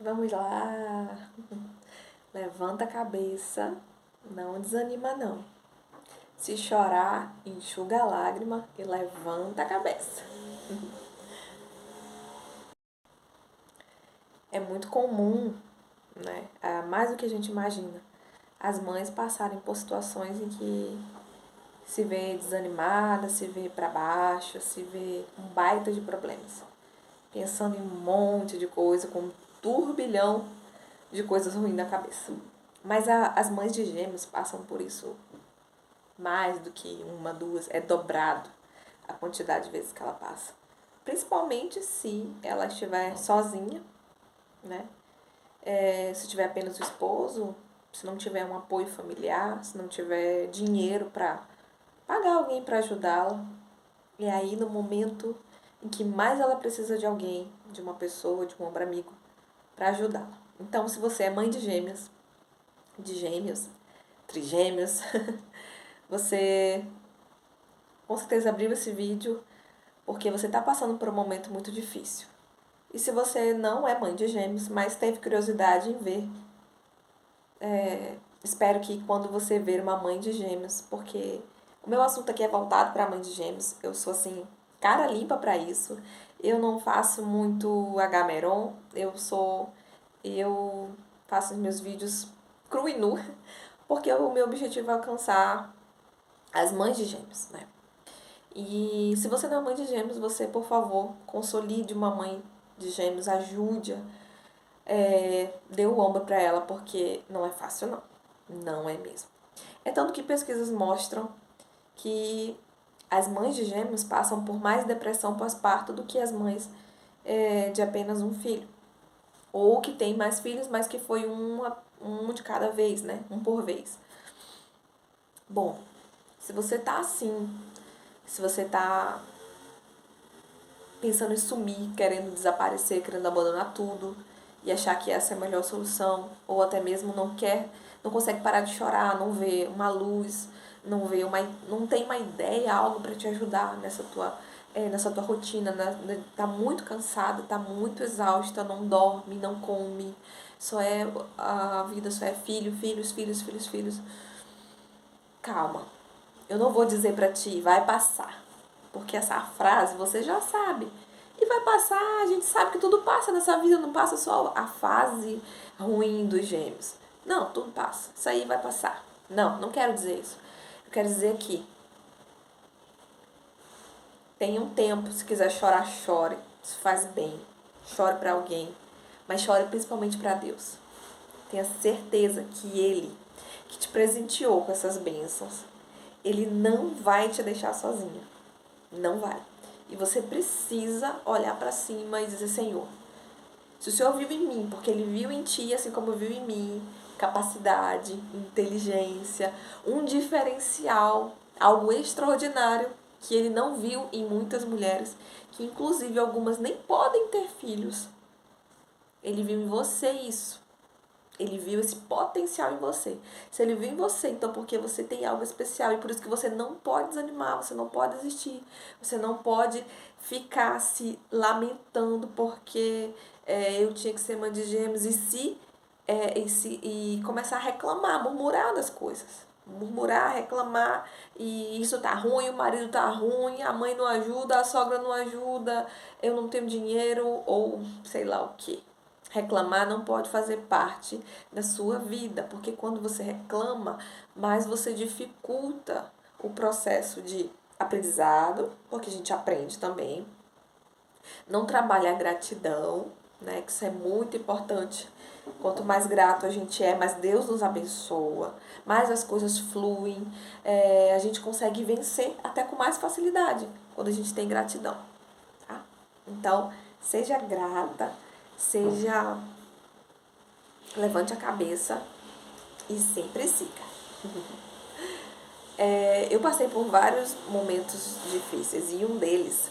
Vamos lá. Levanta a cabeça, não desanima não. Se chorar, enxuga a lágrima e levanta a cabeça. É muito comum, né? Mais do que a gente imagina, as mães passarem por situações em que se vê desanimada, se vê para baixo, se vê um baita de problemas. Pensando em um monte de coisa, com um turbilhão de coisas ruins na cabeça. Mas as mães de gêmeos passam por isso mais do que uma, duas, é dobrado a quantidade de vezes que ela passa. Principalmente se ela estiver sozinha, né? Se tiver apenas o esposo, se não tiver um apoio familiar, se não tiver dinheiro para pagar alguém para ajudá-la. E aí, no momento em que mais ela precisa de alguém, de uma pessoa, de um ombro amigo, para ajudá-la. Então, se você é mãe de gêmeos, trigêmeos, você com certeza abriu esse vídeo porque você está passando por um momento muito difícil. E se você não é mãe de gêmeos, mas teve curiosidade em ver, espero que quando você ver uma mãe de gêmeos, porque o meu assunto aqui é voltado para mãe de gêmeos, eu sou assim, cara limpa para isso. Eu não faço muito agameron, eu faço os meus vídeos cru e nu, porque o meu objetivo é alcançar as mães de gêmeos, né? E se você não é mãe de gêmeos, você, por favor, consolide uma mãe de gêmeos, ajude-a, dê o ombro para ela, porque não é fácil, não. Não é mesmo. É tanto que pesquisas mostram que as mães de gêmeos passam por mais depressão pós-parto do que as mães de apenas um filho. Ou que tem mais filhos, mas que foi um de cada vez, né? Um por vez. Bom, se você tá assim, se você tá pensando em sumir, querendo desaparecer, querendo abandonar tudo e achar que essa é a melhor solução, ou até mesmo não consegue parar de chorar, não vê uma luz, não tem uma ideia, algo para te ajudar nessa tua rotina, né? Tá muito cansada, tá muito exausta, não dorme, não come, a vida só é filhos. Calma. Eu não vou dizer pra ti, vai passar. Porque essa frase você já sabe. E vai passar, a gente sabe que tudo passa nessa vida, não passa só a fase ruim dos gêmeos. Não, tudo passa. Isso aí vai passar. Não, não quero dizer isso. Eu quero dizer que tenha um tempo, se quiser chorar, chore. Isso faz bem. Chore pra alguém, mas chore principalmente pra Deus. Tenha certeza que Ele, que te presenteou com essas bênçãos, Ele não vai te deixar sozinha. Não vai. E você precisa olhar para cima e dizer: Senhor, se o Senhor viu em mim, porque Ele viu em ti, assim como viu em mim, capacidade, inteligência, um diferencial, algo extraordinário que Ele não viu em muitas mulheres, que inclusive algumas nem podem ter filhos. Ele viu em você isso. Ele viu esse potencial em você. Se ele viu em você, então porque você tem algo especial. E por isso que você não pode desanimar, você não pode desistir. Você não pode ficar se lamentando porque eu tinha que ser mãe de gêmeos. E começar a reclamar, murmurar das coisas. Murmurar, reclamar, e isso tá ruim, o marido tá ruim, a mãe não ajuda, a sogra não ajuda, eu não tenho dinheiro, ou sei lá o que. Reclamar não pode fazer parte da sua vida, porque quando você reclama, mais você dificulta o processo de aprendizado, porque a gente aprende também. Não trabalha a gratidão, né? Que isso é muito importante. Quanto mais grato a gente é, mais Deus nos abençoa, mais as coisas fluem, a gente consegue vencer até com mais facilidade quando a gente tem gratidão. Tá? Então, seja grata, seja levante a cabeça e sempre siga. Eu passei por vários momentos difíceis e um deles,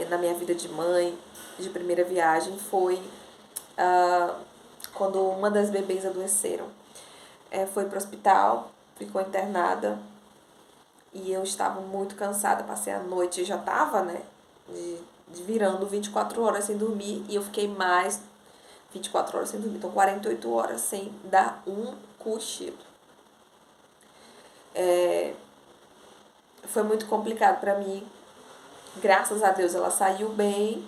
na minha vida de mãe, de primeira viagem, foi quando uma das bebês adoeceram. Foi para o hospital, ficou internada e eu estava muito cansada. Passei a noite, já estava, né, de virando 24 horas sem dormir e eu fiquei mais 24 horas sem dormir. Então, 48 horas sem dar um cochilo. Foi muito complicado para mim. Graças a Deus ela saiu bem,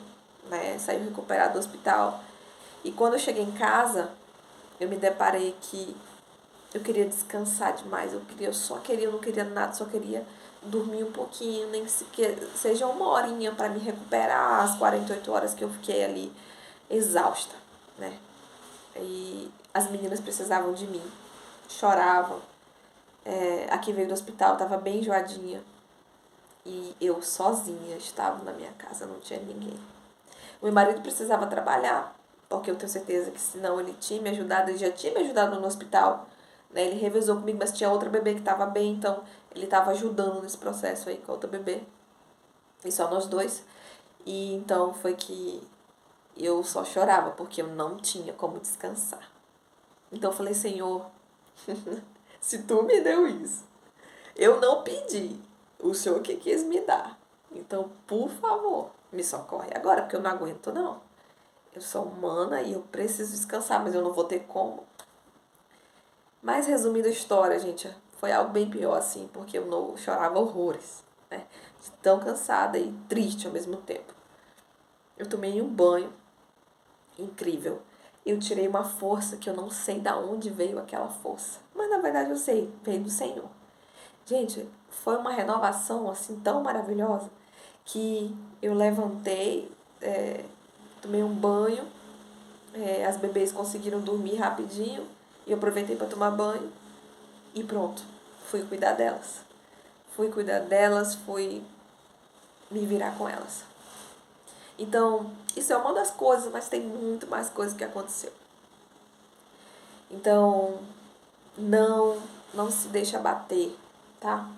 né? Saiu recuperada do hospital. E quando eu cheguei em casa, eu me deparei que eu queria descansar demais. Eu não queria nada, só queria dormir um pouquinho, nem sequer seja uma horinha para me recuperar as 48 horas que eu fiquei ali exausta, né? E as meninas precisavam de mim, choravam. A que veio do hospital estava bem enjoadinha. E eu sozinha estava na minha casa, não tinha ninguém. O meu marido precisava trabalhar, porque eu tenho certeza que senão ele tinha me ajudado, ele já tinha me ajudado no hospital, né? Ele revezou comigo, mas tinha outra bebê que estava bem, então ele estava ajudando nesse processo aí com a outra bebê. E só nós dois. E então foi que eu só chorava, porque eu não tinha como descansar. Então eu falei, Senhor, se tu me deu isso, eu não pedi, o Senhor que quis me dar. Então, por favor, me socorre agora, porque eu não aguento, não. Eu sou humana e eu preciso descansar, mas eu não vou ter como. Mas, resumindo a história, gente, foi algo bem pior, assim, porque eu não chorava horrores, né? De tão cansada e triste ao mesmo tempo. Eu tomei um banho incrível. Eu tirei uma força que eu não sei de onde veio aquela força. Mas, na verdade, eu sei, veio do Senhor. Gente, foi uma renovação, assim, tão maravilhosa, que eu levantei, tomei um banho, as bebês conseguiram dormir rapidinho, e eu aproveitei para tomar banho, e pronto, fui cuidar delas. Fui me virar com elas. Então, isso é uma das coisas, mas tem muito mais coisas que aconteceu. Então, não se deixe abater, tá?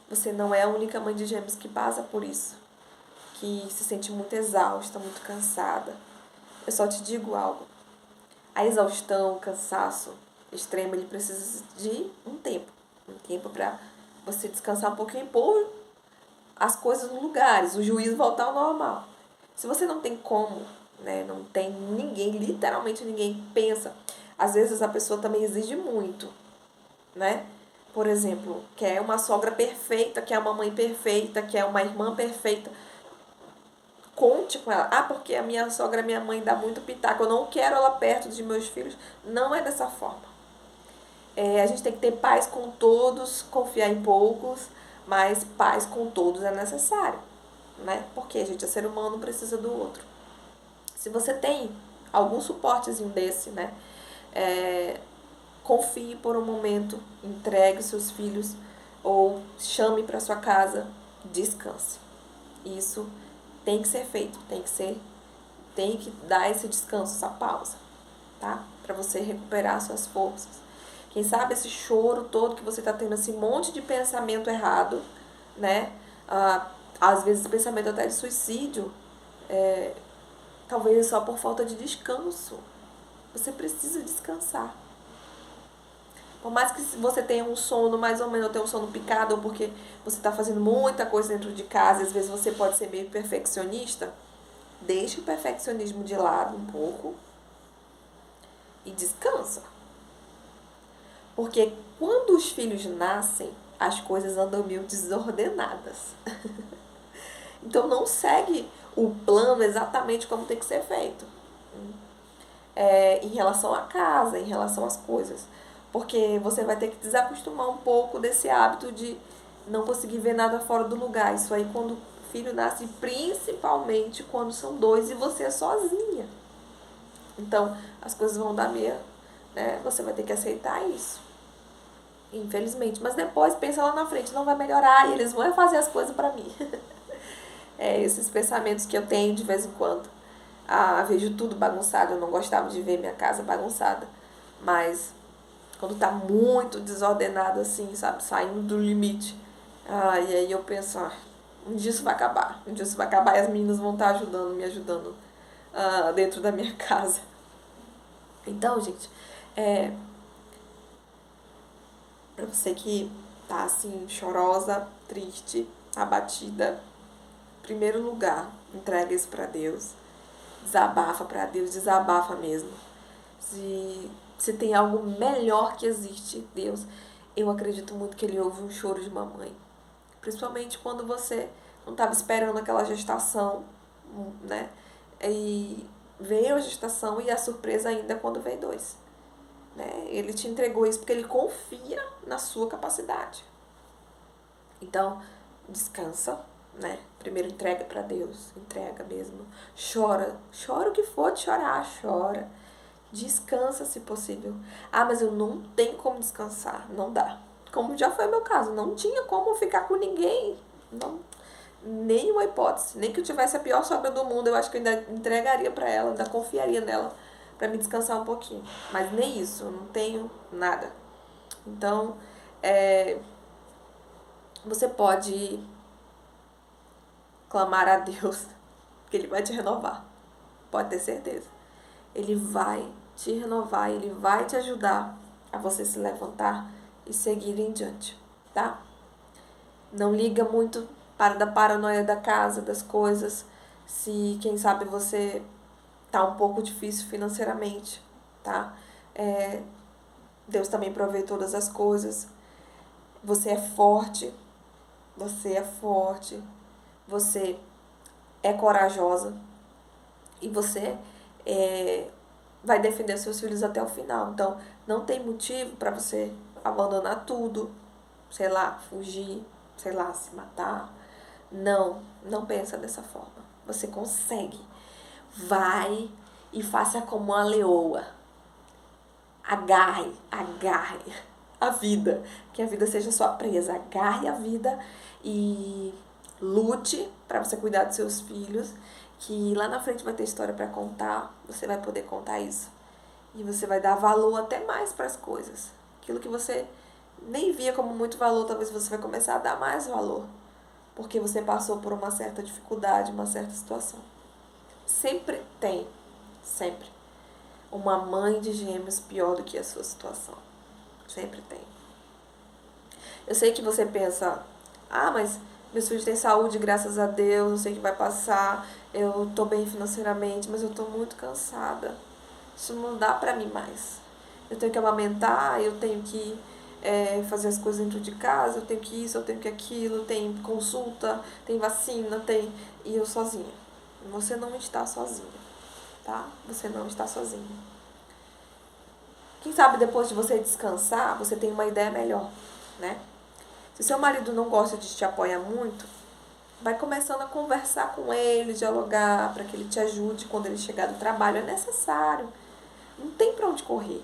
Você não é a única mãe de gêmeos que passa por isso, que se sente muito exausta, muito cansada. Eu só te digo algo. A exaustão, o cansaço extremo, ele precisa de um tempo. Um tempo para você descansar um pouquinho e pôr as coisas no lugares, o juízo voltar ao normal. Se você não tem como, né, não tem ninguém, literalmente ninguém pensa. Às vezes a pessoa também exige muito, né? Por exemplo, quer uma sogra perfeita, quer uma mãe perfeita, quer uma irmã perfeita. Conte com ela. Ah, porque a minha sogra, minha mãe dá muito pitaco, eu não quero ela perto de meus filhos. Não é dessa forma. A gente tem que ter paz com todos, confiar em poucos, mas paz com todos é necessário, né? Porque a gente é ser humano, precisa do outro. Se você tem algum suportezinho desse, né? Confie por um momento, entregue seus filhos ou chame para sua casa, descanse. Isso tem que ser feito, tem que dar esse descanso, essa pausa, tá? Para você recuperar suas forças. Quem sabe esse choro todo que você tá tendo, esse monte de pensamento errado, né? Às vezes pensamento até de suicídio, talvez só por falta de descanso. Você precisa descansar. Por mais que você tenha um sono mais ou menos, tenha um sono picado, ou porque você está fazendo muita coisa dentro de casa, e às vezes você pode ser meio perfeccionista, deixe o perfeccionismo de lado um pouco e descansa. Porque quando os filhos nascem, as coisas andam meio desordenadas. Então não segue o plano exatamente como tem que ser feito. Em relação à casa, em relação às coisas. Porque você vai ter que desacostumar um pouco desse hábito de não conseguir ver nada fora do lugar. Isso aí quando o filho nasce, principalmente quando são dois e você é sozinha. Então, as coisas vão dar meia, né? Você vai ter que aceitar isso. Infelizmente. Mas depois, pensa lá na frente, não vai melhorar e eles vão fazer as coisas pra mim. Esses pensamentos que eu tenho de vez em quando. Vejo tudo bagunçado, eu não gostava de ver minha casa bagunçada. Mas quando tá muito desordenado assim, sabe, saindo do limite. E aí eu penso, um dia isso vai acabar. Um dia isso vai acabar e as meninas vão estar me ajudando dentro da minha casa. Então, gente, pra você que tá assim, chorosa, triste, abatida, em primeiro lugar, entrega isso pra Deus. Desabafa pra Deus, desabafa mesmo. Se tem algo melhor que existe, Deus, eu acredito muito que Ele ouve um choro de mamãe. Principalmente quando você não estava esperando aquela gestação, né? E veio a gestação e a surpresa ainda é quando veio 2. Né? Ele te entregou isso porque Ele confia na sua capacidade. Então, descansa, né? Primeiro entrega para Deus, entrega mesmo. Chora o que for de chorar, chora. Descansa se possível. Ah, mas eu não tenho como descansar. Não dá. Como já foi meu caso, não tinha como ficar com ninguém. Não, nenhuma hipótese. Nem que eu tivesse a pior sogra do mundo, eu acho que eu ainda entregaria para ela, ainda confiaria nela para me descansar um pouquinho. Mas nem isso, eu não tenho nada. Então, você pode clamar a Deus, que Ele vai te renovar. Pode ter certeza. Ele vai te renovar, Ele vai te ajudar a você se levantar e seguir em diante, tá? Não liga muito da paranoia da casa, das coisas. Se, quem sabe, você tá um pouco difícil financeiramente, tá? Deus também provê todas as coisas. Você é forte. Você é forte. Você é corajosa. E você vai defender seus filhos até o final. Então, não tem motivo para você abandonar tudo, sei lá, fugir, sei lá, se matar. Não pensa dessa forma. Você consegue. Vai e faça como uma leoa. Agarre a vida. Que a vida seja sua presa. Agarre a vida e lute para você cuidar dos seus filhos. Que lá na frente vai ter história para contar. Você vai poder contar isso. E você vai dar valor até mais para as coisas. Aquilo que você nem via como muito valor, talvez você vai começar a dar mais valor. Porque você passou por uma certa dificuldade, uma certa situação. Sempre tem, sempre, uma mãe de gêmeos pior do que a sua situação. Sempre tem. Eu sei que você pensa, mas meus filhos têm saúde, graças a Deus, eu sei que vai passar, eu tô bem financeiramente, mas eu tô muito cansada. Isso não dá pra mim mais. Eu tenho que amamentar, eu tenho que fazer as coisas dentro de casa, eu tenho que isso, eu tenho que aquilo, tem consulta, tem vacina, e eu sozinha. Você não está sozinha, tá? Você não está sozinha. Quem sabe depois de você descansar, você tem uma ideia melhor, né? Se seu marido não gosta de te apoiar muito, vai começando a conversar com ele, dialogar, para que ele te ajude quando ele chegar do trabalho. É necessário. Não tem pra onde correr.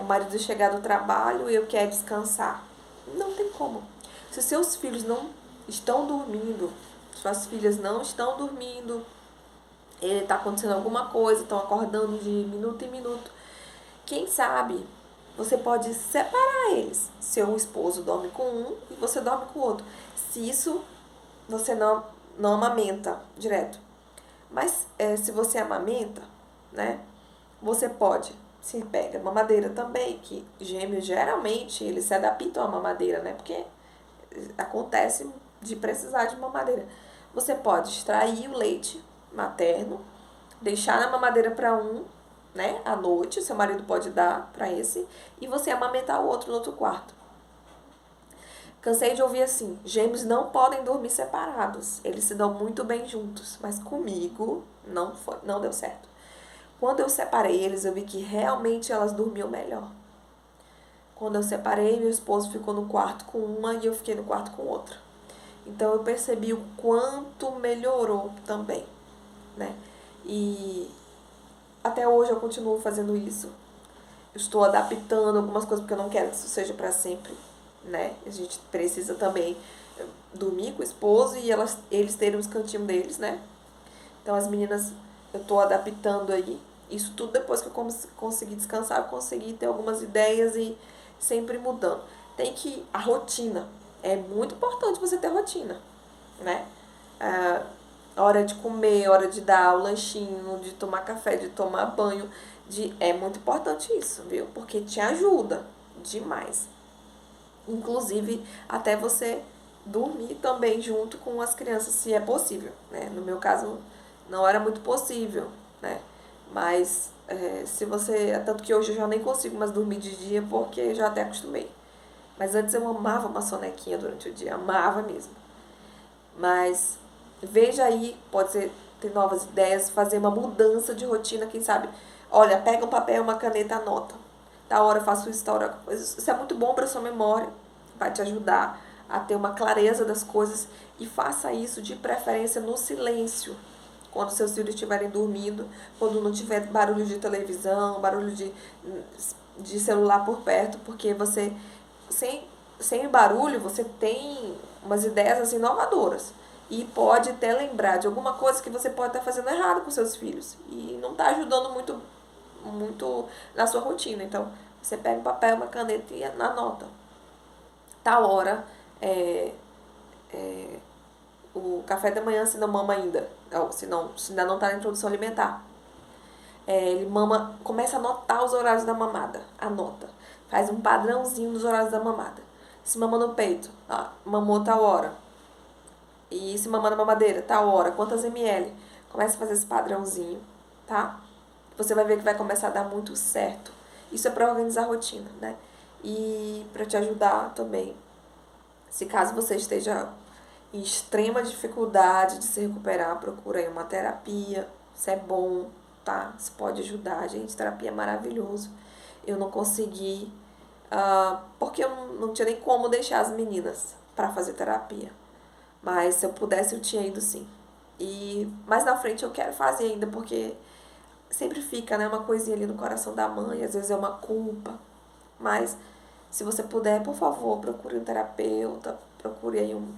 O marido chegar do trabalho e eu quero descansar. Não tem como. Se seus filhos não estão dormindo, suas filhas não estão dormindo, está acontecendo alguma coisa, estão acordando de minuto em minuto, quem sabe você pode separar eles. Seu esposo dorme com um e você dorme com o outro. Se isso você não amamenta direto. Mas se você amamenta, né, você pode, se pega mamadeira também, que gêmeos geralmente eles se adaptam à mamadeira, né, porque acontece de precisar de mamadeira. Você pode extrair o leite materno, deixar na mamadeira para um, né, à noite, seu marido pode dar para esse, e você amamentar o outro no outro quarto. Cansei de ouvir assim, gêmeos não podem dormir separados, eles se dão muito bem juntos, mas comigo não deu certo. Quando eu separei eles, eu vi que realmente elas dormiam melhor. Quando eu separei, meu esposo ficou no quarto com uma e eu fiquei no quarto com outra. Então eu percebi o quanto melhorou também, né? E até hoje eu continuo fazendo isso. Eu estou adaptando algumas coisas porque eu não quero que isso seja para sempre, né? A gente precisa também dormir com o esposo e eles terem os cantinhos deles, né? Então as meninas, eu estou adaptando aí. Isso tudo depois que eu consegui descansar, eu consegui ter algumas ideias e sempre mudando. A rotina. É muito importante você ter rotina, né? Hora de comer, hora de dar o lanchinho, de tomar café, de tomar banho. É muito importante isso, viu? Porque te ajuda demais. Inclusive, até você dormir também junto com as crianças, se é possível, né? No meu caso, não era muito possível, né? Mas se você... Tanto que hoje eu já nem consigo mais dormir de dia porque já até acostumei. Mas antes eu amava uma sonequinha durante o dia, amava mesmo. Mas veja aí, pode ser ter novas ideias, fazer uma mudança de rotina, quem sabe. Olha, pega um papel, uma caneta, anota. Da hora eu faço isso, da hora. Isso é muito bom para sua memória, vai te ajudar a ter uma clareza das coisas e faça isso de preferência no silêncio. Quando seus filhos estiverem dormindo, quando não tiver barulho de televisão, barulho de celular por perto, porque você, sem barulho, você tem umas ideias assim inovadoras. E pode até lembrar de alguma coisa que você pode estar fazendo errado com seus filhos. E não está ajudando muito na sua rotina. Então, você pega um papel, uma caneta e anota. Tal hora, o café da manhã, se não mama ainda, ou se ainda não está na introdução alimentar. Ele mama, começa a anotar os horários da mamada. Anota. Faz um padrãozinho dos horários da mamada. Se mama no peito, mamou tal hora. E se mama na mamadeira, tal hora, quantas ml. Começa a fazer esse padrãozinho, tá? Você vai ver que vai começar a dar muito certo. Isso é para organizar a rotina, né? E para te ajudar também. Se caso você esteja em extrema dificuldade de se recuperar, procura aí uma terapia. Isso é bom, tá? Isso pode ajudar, gente. Terapia é maravilhoso. Eu não consegui, porque eu não tinha nem como deixar as meninas para fazer terapia. Mas se eu pudesse, eu tinha ido sim. E mais na frente eu quero fazer ainda, porque sempre fica, né, uma coisinha ali no coração da mãe, às vezes é uma culpa. Mas se você puder, por favor, procure um terapeuta, procure aí um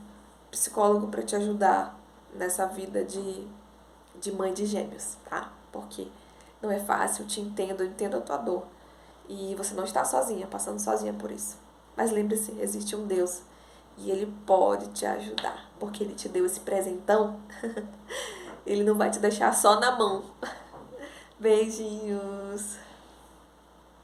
psicólogo para te ajudar nessa vida de mãe de gêmeos, tá? Porque não é fácil, eu entendo a tua dor. E você não está sozinha, passando sozinha por isso. Mas lembre-se, existe um Deus e Ele pode te ajudar, porque Ele te deu esse presentão. Ele não vai te deixar só na mão. Beijinhos!